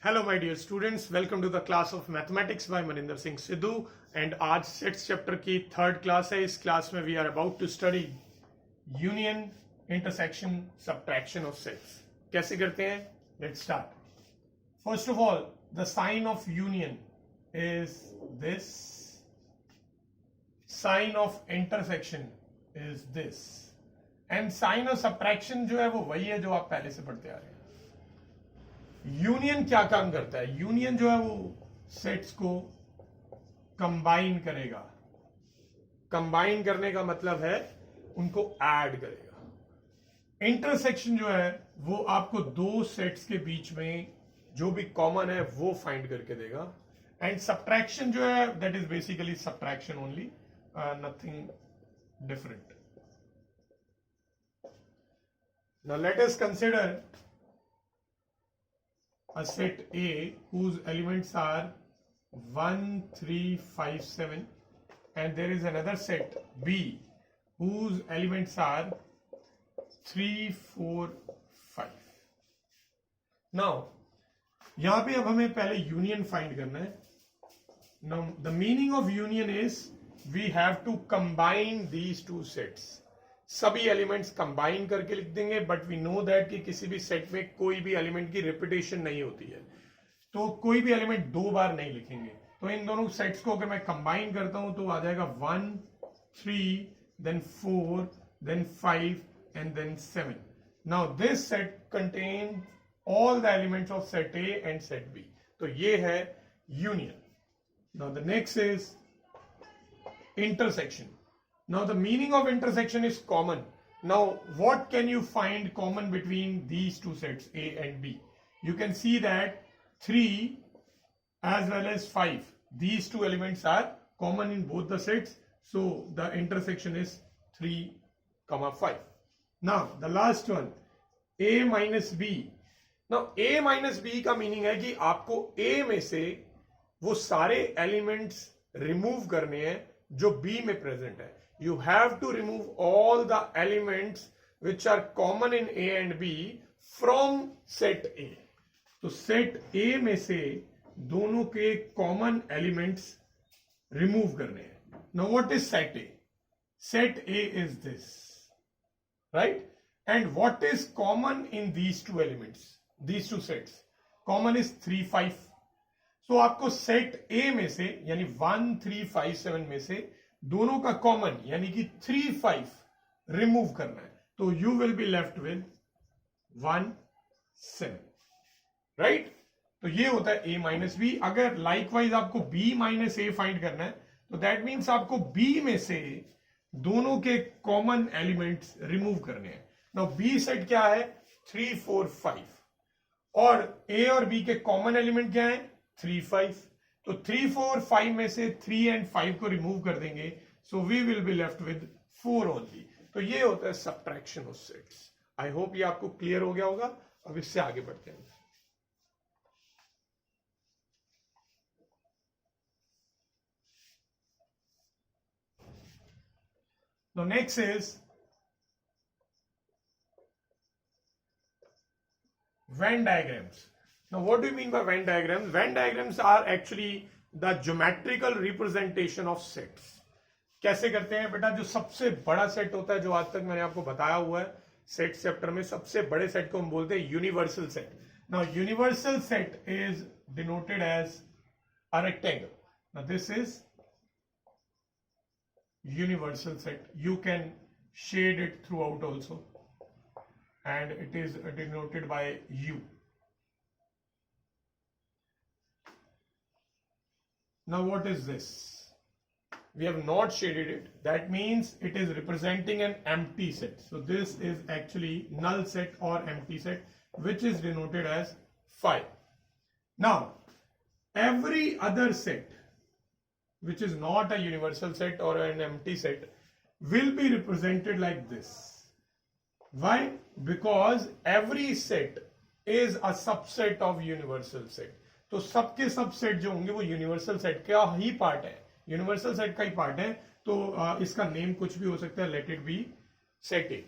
Hello my dear students, welcome to the class of mathematics by Maninder Singh Sidhu and आज sets chapter की third class है. इस class में we are about to study union, intersection, subtraction of sets. कैसे करते हैं? Let's start. First of all the sign of union is this, sign of intersection is this and sign of subtraction जो है वो वही है जो आप पहले से पढ़ते आ रहे हैं. यूनियन क्या काम करता है? यूनियन जो है वो सेट्स को कंबाइन करेगा. कंबाइन करने का मतलब है उनको ऐड करेगा. इंटरसेक्शन जो है वो आपको दो सेट्स के बीच में जो भी कॉमन है वो फाइंड करके देगा. एंड सब्ट्रैक्शन जो है that is basically subtraction only, nothing different. Now let us consider a set A whose elements are 1, 3, 5, 7 and there is another set B whose elements are 3, 4, 5. Now यहां पे अब हमें पहले यूनियन फाइंड करना है. Now the meaning of union is we have to combine these two sets. सभी elements combine करके लिख देंगे, बट वी नो दैट कि किसी भी सेट में कोई भी एलिमेंट की रिपीटेशन नहीं होती है, तो कोई भी एलिमेंट दो बार नहीं लिखेंगे. तो इन दोनों सेट्स को अगर मैं कंबाइन करता हूं तो आ जाएगा 1, 3, then 4, then 5 and then 7. Now this set contains all the elements of set A and set B. तो ये है union. Now the next is intersection. Now the meaning of intersection is common. Now what can you find common between these two sets A and B? You can see that 3 as well as 5, these two elements are common in both the sets, so the intersection is 3, 5. Now the last one, A minus B. Now A minus B का meaning है कि आपको A में से वो सारे elements remove करने हैं जो B में present है. You have to remove all the elements which are common in A and B from set A. तो set A में से दोनों के common elements remove करने हैं. Now what is set A? Set A is this, right? And what is common in these two elements, these two sets? Common is 3, 5. So आपको set A में से यानी 1, 3, 5, 7 में से दोनों का कॉमन यानी कि 3, 5 रिमूव करना है. तो you will be left with 1, 7, right? तो ये होता है A माइनस बी. अगर लाइकवाइज आपको B माइनस A फाइंड करना है तो दैट मीन्स आपको B में से दोनों के कॉमन एलिमेंट्स रिमूव करने हैं. नाउ B सेट क्या है? 3, 4, 5 और A और B के कॉमन एलिमेंट क्या है? 3, 5. तो 3, 4, 5 में से 3 एंड 5 को रिमूव कर देंगे, so we will be left with 4 only. तो ये होता है subtraction of sets. I hope ये आपको क्लियर हो गया होगा. अब इससे आगे बढ़ते हैं. Now next is Venn diagrams. Now what do you mean by Venn diagrams? Venn diagrams are actually the geometrical representation of sets. कैसे करते हैं बेटा? जो सबसे बड़ा सेट होता है, जो आज तक मैंने आपको बताया हुआ है सेट चैप्टर में, सबसे बड़े सेट को हम बोलते हैं universal set. Now universal set is denoted as a rectangle. Now this is universal set. You can shade it throughout also and it is denoted by U. Now what is this? We have not shaded it. That means it is representing an empty set. So this is actually null set or empty set, which is denoted as phi. Now every other set which is not a universal set or an empty set will be represented like this. Why? Because every set is a subset of universal set. तो सबके subset जो होंगे वो universal set का ही part है, universal set का ही part है. तो इसका नेम कुछ भी हो सकता है. Late it B set A.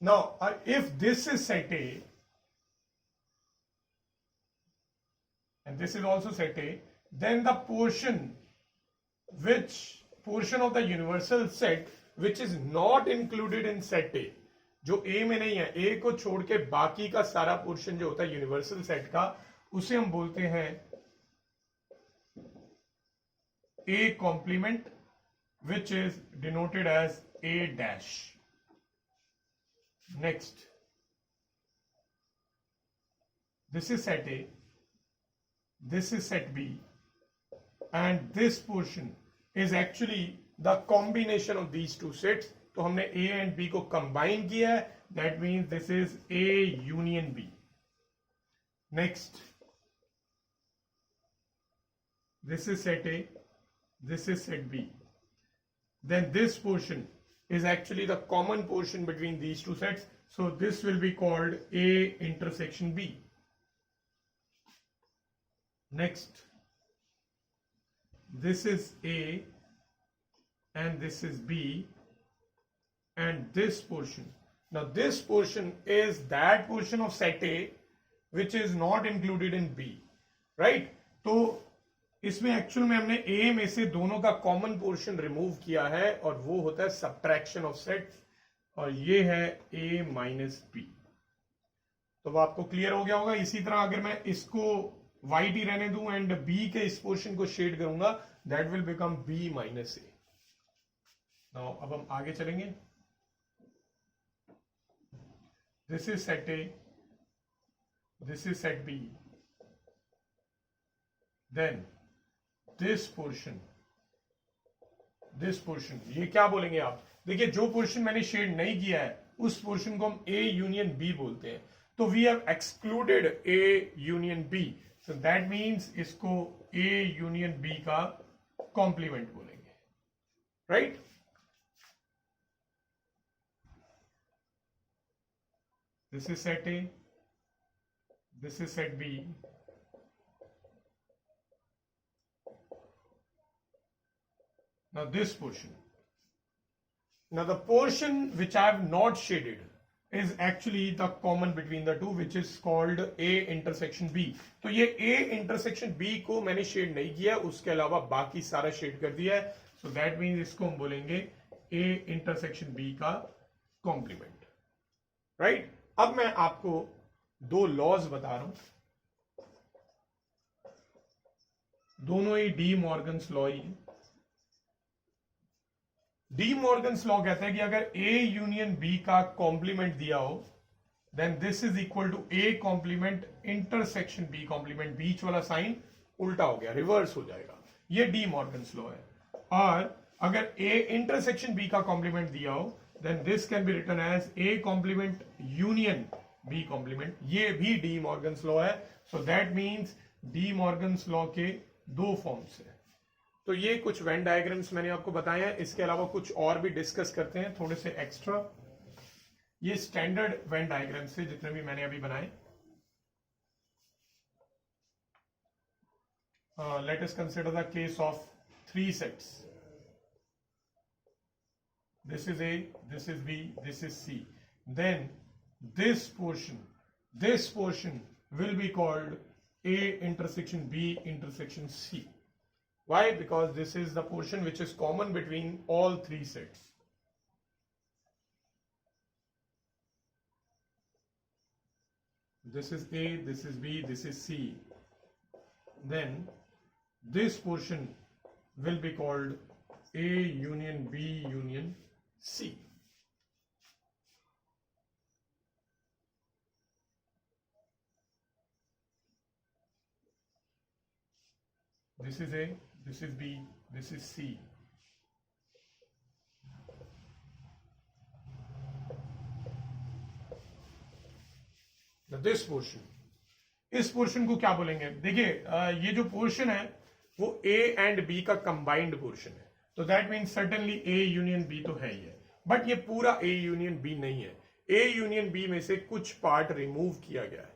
Now if this is set A, and this is also set A, then the portion of the universal set which is not included in set A, जो A में नहीं है, A को छोड़ के बाकी का सारा पोर्शन जो होता है यूनिवर्सल सेट का, उसे हम बोलते हैं A complement, which is denoted as A dash. Next, this is set A, this is set B, and this portion is actually the combination of these two sets. तो हमने A and B को combine किया है, that means this is A union B. Next, this is set A, this is set B. Then this portion is actually the common portion between these two sets. So this will be called A intersection B. Next, this is A and this is B, and this portion. Now this portion is that portion of set A which is not included in B, right? तो इसमें actual में हमने A में से दोनों का common portion remove किया है और वो होता है सब्ट्रैक्शन ऑफ सेट्स, और ये है A माइनस B. तो वो आपको क्लियर हो गया होगा. इसी तरह अगर मैं इसको वाइट ही रहने दूं एंड B के इस पोर्शन को शेड करूंगा, that will become B minus A. Now अब हम आगे चलेंगे. This is set A, this is set B, then this portion, ये क्या बोलेंगे आप? देखिए, जो पोर्शन मैंने शेड नहीं किया है उस पोर्शन को हम A यूनियन B बोलते हैं. तो we have excluded A union B, so that means इसको A यूनियन B का कॉम्प्लीमेंट बोलेंगे, right? This is set A, this is set B, now this portion. Now the portion which I have not shaded is actually the common between the two, which is called A intersection B. तो ये A intersection B को मैंने shade नहीं किया, उसके अलावा बाकी सारा शेड कर दिया है. So that means इसको हम बोलेंगे A intersection B का कॉम्प्लीमेंट, राइट? अब मैं आपको दो लॉज बता रहा हूं, दोनों ही डी मॉर्गन्स लॉ ही. डी मॉर्गन्स लॉ कहता है कि अगर A यूनियन B का कॉम्प्लीमेंट दिया हो, then this is equal to A complement intersection B complement. बीच वाला साइन उल्टा हो गया, रिवर्स हो जाएगा. ये डी मॉर्गन्स लॉ है. और अगर A इंटरसेक्शन B का कॉम्प्लीमेंट दिया हो, then this can be written as A complement union B complement. ये भी डी मॉर्गन्स लॉ है. So that means De Morgan's law के दो फॉर्म्स है. तो ये कुछ वेन डायग्राम्स मैंने आपको बताए हैं. इसके अलावा कुछ और भी डिस्कस करते हैं थोड़े से एक्स्ट्रा. ये स्टैंडर्ड वेन डायग्राम्स थे जितने भी मैंने अभी बनाए. Let us consider the case of 3 sets. This is A, this is B, this is C. Then this portion will be called A intersection B intersection C. Why? Because this is the portion which is common between all 3 sets. This is A, this is B, this is C. Then this portion will be called A union B union C. This is A, this is B, this is C. Now this portion, इस portion को क्या बोलेंगे? देखिए, ये जो portion है वो A and B का कंबाइंड पोर्शन है. तो that means certainly A union B तो है ही है, बट ये पूरा A यूनियन B नहीं है. A यूनियन B में से कुछ पार्ट रिमूव किया गया है,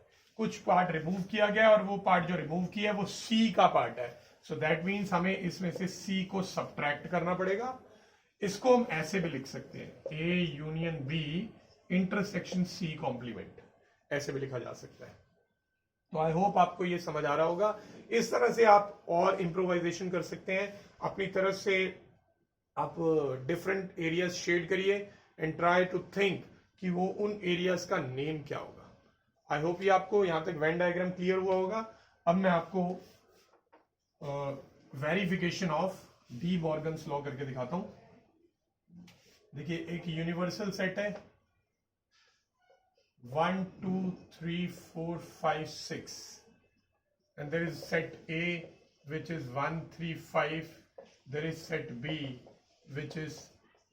और वो पार्ट जो रिमूव किया है वो C का पार्ट है. सो दैट मीन्स हमें इसमें से C को सब्ट्रैक्ट करना पड़ेगा. इसको हम ऐसे भी लिख सकते हैं, A union B intersection C complement, ऐसे भी लिखा जा सकता है. तो आई होप आपको ये समझ आ रहा होगा। इस तरह से आप और इम्प्रोवाइजेशन कर सकते हैं अपनी तरफ से। आप डिफरेंट एरियाज शेड करिए एंड ट्राई टू थिंक कि वो उन एरियाज का नेम क्या होगा। आई होप ये आपको यहां तक वेन डायग्राम क्लियर हुआ होगा। अब मैं आपको verification of D Morgan's law करके दिखाता हूं। देखिए एक यूनिवर्सल सेट है 1 2 3 4 5 6 and there is set A which is 1 3 5, there is set B which is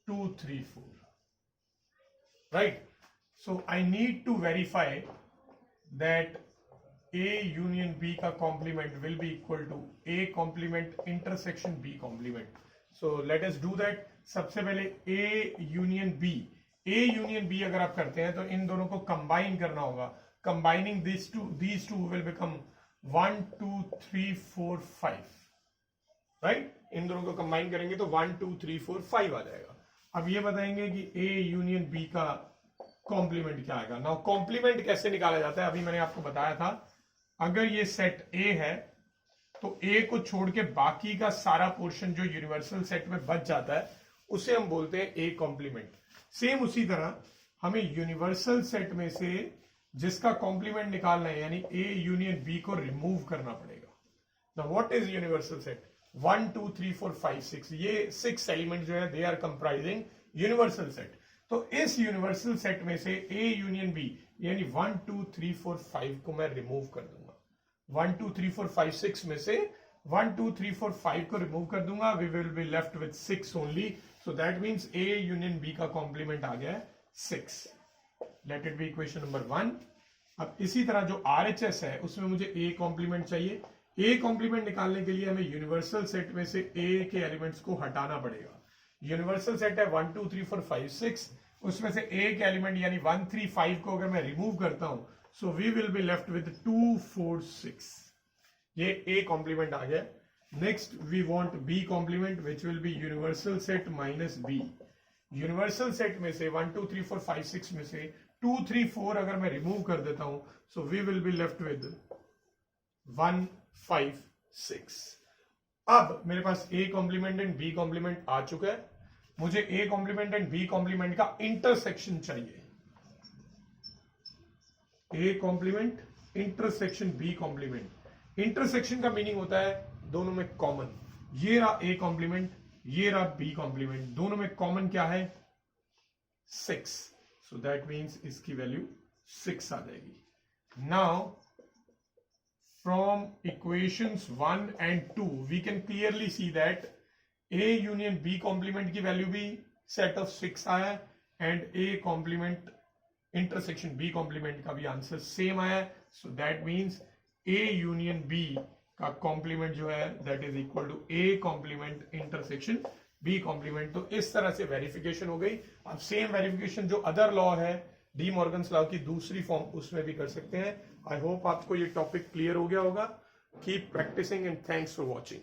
2 3 4, right? So I need to verify that A union B का complement will be equal to A complement intersection B complement. So let us do that. सबसे पहले A union B, A union B अगर आप करते हैं तो इन दोनों को कंबाइन करना होगा। Combining these two will become 1 2 3 4 5, right? इन दोनों को कंबाइन करेंगे तो 1 2 3 4 5 आ जाएगा। अब ये बताएंगे कि A यूनियन B का कॉम्प्लीमेंट क्या आएगा। नाउ कॉम्प्लीमेंट कैसे निकाला जाता है अभी मैंने आपको बताया था। अगर ये सेट A है तो A को छोड़ के बाकी का सारा पोर्शन जो यूनिवर्सल सेट में बच जाता है उसे हम बोलते हैं A कॉम्प्लीमेंट। सेम उसी तरह हमें यूनिवर्सल सेट में से जिसका कॉम्प्लीमेंट निकालना है यानी A यूनियन B को रिमूव करना पड़ेगा। Now what is universal set? 1 2 3 4 5 6, ये 6 एलिमेंट जो है they are comprising universal set. तो इस यूनिवर्सल सेट में से A यूनियन B यानी 1 2 3 4 5 को मैं रिमूव कर दूंगा। 1 2 3 4 5 6 में से 1 2 3 4 5 को रिमूव कर दूंगा। We will be left with 6 only. So that means A union B का कॉम्प्लीमेंट आ गया है 6। Let it be equation number 1। अब इसी तरह जो RHS है उसमें मुझे A कॉम्प्लीमेंट चाहिए। A कॉम्प्लीमेंट निकालने के लिए हमें यूनिवर्सल सेट में से A के एलिमेंट्स को हटाना पड़ेगा। यूनिवर्सल सेट है 1 2 3 4 5 6, उसमें से A के एलिमेंट यानी 1 3 5 को अगर मैं रिमूव करता हूं so we will be left with 2 4 6। ये A कॉम्प्लीमेंट आ गया। Next we want B complement which will be universal set minus B। Universal set में से 1 2 3 4 5 6 में से 2 3 4 अगर मैं रिमूव कर देता हूं so we will be left with 1 5 6। अब मेरे पास A complement and B complement आ चुका है। मुझे A complement and B complement का इंटरसेक्शन चाहिए। A complement intersection B complement. Intersection का मीनिंग होता है दोनों में कॉमन। ये रहा A कॉम्प्लीमेंट, ये रहा B कॉम्प्लीमेंट, दोनों में कॉमन क्या है 6। सो दैट मीन्स इसकी वैल्यू 6 आ जाएगी। Now from equations 1 and 2 we can clearly see that A union B complement की वैल्यू भी set of 6 आया and A complement intersection B complement का भी आंसर सेम आया। so that means A union B का complement जो है that is equal to A complement intersection B complement। तो इस तरह से वेरिफिकेशन हो गई। अब सेम वेरिफिकेशन जो अदर लॉ है डी मॉर्गन्स लॉ की दूसरी फॉर्म उसमें भी कर सकते हैं। आई होप आपको ये टॉपिक क्लियर हो गया होगा। Keep practising and thanks for watching.